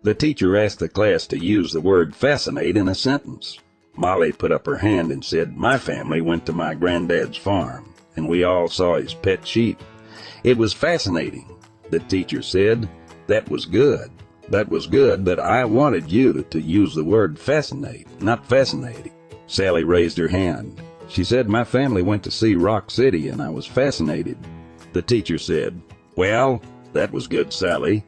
The teacher asked the class to use the word fascinate in a sentence. Molly put up her hand and said, "My family went to my granddad's farm, and we all saw his pet sheep. It was fascinating." The teacher said, That was good, but I wanted you to use the word fascinate, not fascinating." Sally raised her hand. She said, "My family went to see Rock City, and I was fascinated." The teacher said, "Well, that was good, Sally,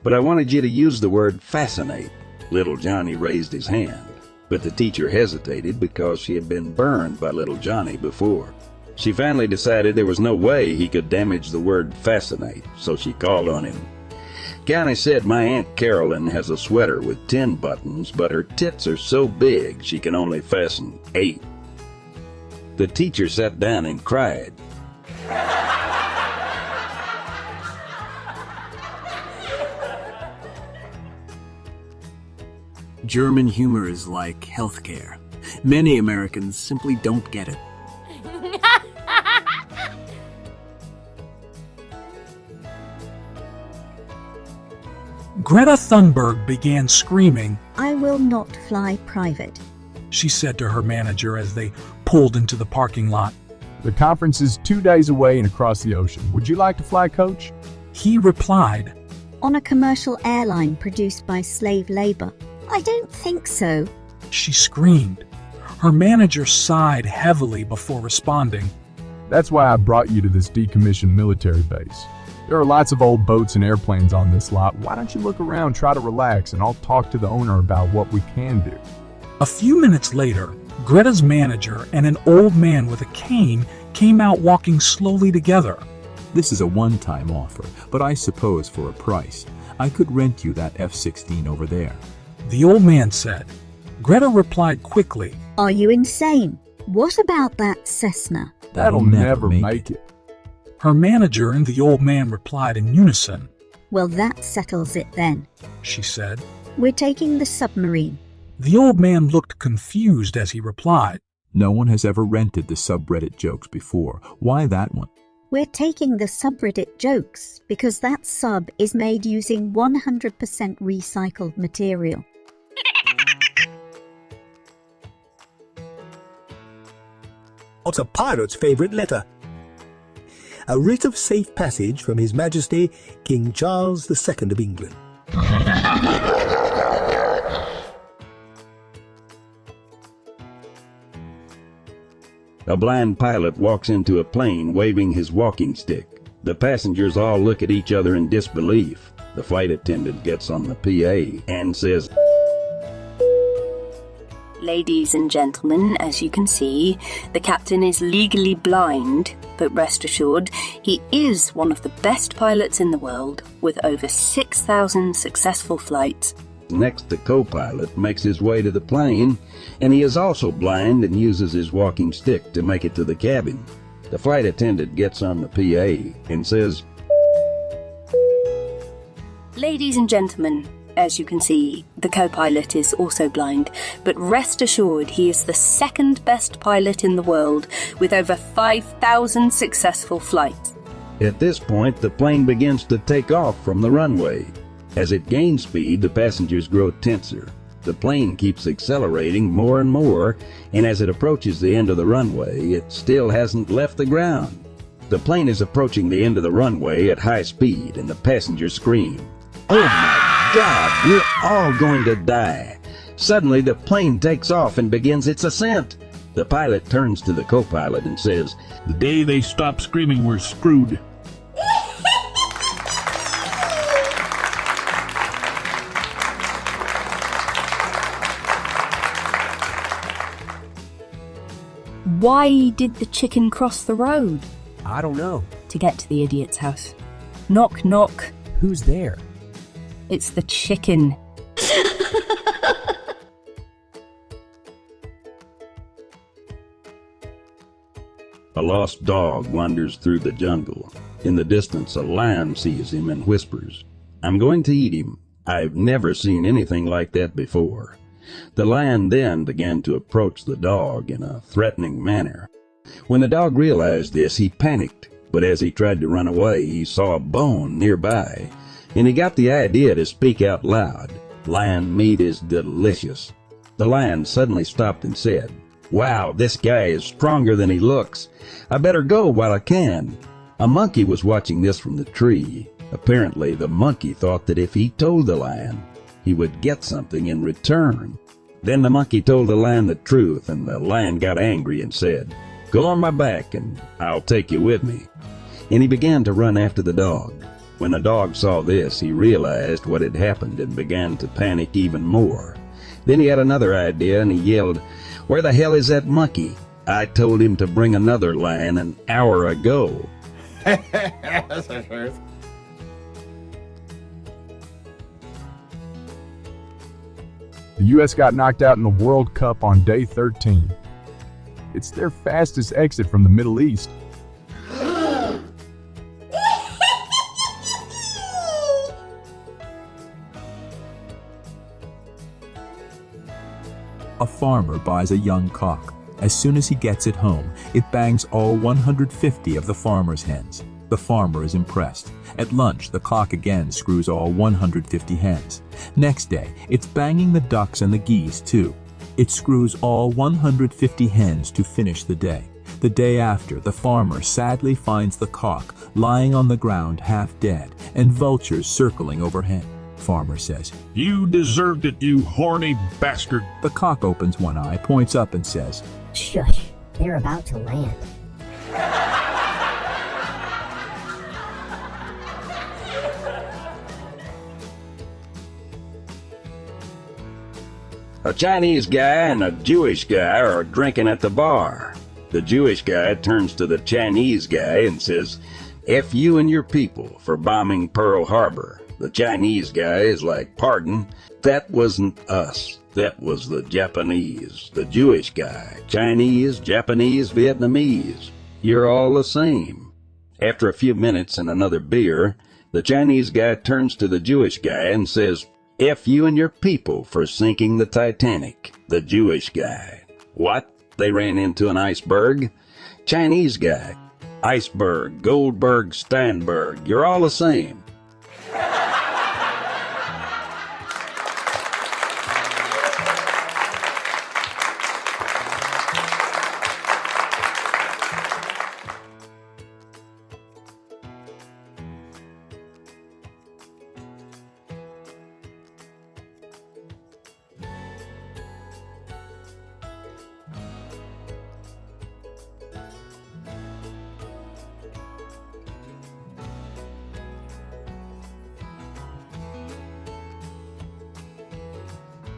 but I wanted you to use the word fascinate." Little Johnny raised his hand, but the teacher hesitated because she had been burned by little Johnny before. She finally decided there was no way he could damage the word fascinate, so she called on him. "Johnny said my Aunt Carolyn has a sweater with 10 buttons, but her tits are so big she can only fasten 8. The teacher sat down and cried. German humor is like healthcare. Many Americans simply don't get it. Greta Thunberg began screaming, "I will not fly private," she said to her manager as they pulled into the parking lot. "The conference is 2 days away and across the ocean. Would you like to fly, coach?" He replied, "On a commercial airline produced by slave labor. I don't think so." She screamed. Her manager sighed heavily before responding, "That's why I brought you to this decommissioned military base. There are lots of old boats and airplanes on this lot. Why don't you look around, try to relax, and I'll talk to the owner about what we can do." A few minutes later, Greta's manager and an old man with a cane came out walking slowly together. "This is a one-time offer, but I suppose for a price. I could rent you that F-16 over there." The old man said. Greta replied quickly, "Are you insane? What about that Cessna?" That'll never make it. Her manager and the old man replied in unison. "Well, that settles it then," she said. "We're taking the submarine." The old man looked confused as he replied, "No one has ever rented the subreddit jokes before. Why that one?" "We're taking the subreddit jokes because that sub is made using 100% recycled material." What's a pirate's favourite letter? A writ of safe passage from His Majesty King Charles II of England. A blind pilot walks into a plane waving his walking stick. The passengers all look at each other in disbelief. The flight attendant gets on the PA and says, "Ladies and gentlemen, as you can see, the captain is legally blind, but rest assured, he is one of the best pilots in the world, with over 6,000 successful flights." Next, the co-pilot makes his way to the plane, and he is also blind and uses his walking stick to make it to the cabin. The flight attendant gets on the PA and says, "Ladies and gentlemen, as you can see, the co-pilot is also blind, but rest assured he is the second best pilot in the world, with over 5,000 successful flights." At this point, the plane begins to take off from the runway. As it gains speed, the passengers grow tenser. The plane keeps accelerating more and more, and as it approaches the end of the runway, it still hasn't left the ground. The plane is approaching the end of the runway at high speed, and the passengers scream, "Oh my God, we're all going to die." Suddenly, the plane takes off and begins its ascent. The pilot turns to the co-pilot and says, "The day they stop screaming, we're screwed." Why did the chicken cross the road? I don't know. To get to the idiot's house. Knock, knock. Who's there? It's the chicken. A lost dog wanders through the jungle. In the distance, a lion sees him and whispers, "I'm going to eat him. I've never seen anything like that before." The lion then began to approach the dog in a threatening manner. When the dog realized this, he panicked, but as he tried to run away, he saw a bone nearby, and he got the idea to speak out loud. Lion meat is delicious. The lion suddenly stopped and said, "Wow, this guy is stronger than he looks. I better go while I can." A monkey was watching this from the tree. Apparently, the monkey thought that if he told the lion, he would get something in return. Then the monkey told the lion the truth, and the lion got angry and said, "Go on my back, and I'll take you with me." And he began to run after the dog. When the dog saw this, he realized what had happened and began to panic even more. Then he had another idea, and he yelled, "Where the hell is that monkey? I told him to bring another lion an hour ago." That's the truth. The U.S. got knocked out in the World Cup on day 13. It's their fastest exit from the Middle East. A farmer buys a young cock. As soon as he gets it home, it bangs all 150 of the farmer's hens. The farmer is impressed. At lunch, the cock again screws all 150 hens. Next day, it's banging the ducks and the geese too. It screws all 150 hens to finish the day. The day after, the farmer sadly finds the cock lying on the ground half dead and vultures circling overhead. Farmer says, You deserved it, you horny bastard. The cock opens one eye, points up and says, Shush, they're about to land. A Chinese guy and a Jewish guy are drinking at the bar. The Jewish guy turns to the Chinese guy and says, "F you and your people for bombing Pearl Harbor." The Chinese guy is like, "Pardon, that wasn't us. That was the Japanese." The Jewish guy, "Chinese, Japanese, Vietnamese. You're all the same." After a few minutes and another beer, the Chinese guy turns to the Jewish guy and says, "F you and your people for sinking the Titanic." The Jewish guy, "What? They ran into an iceberg?" Chinese guy, "Iceberg, Goldberg, Steinburg. You're all the same."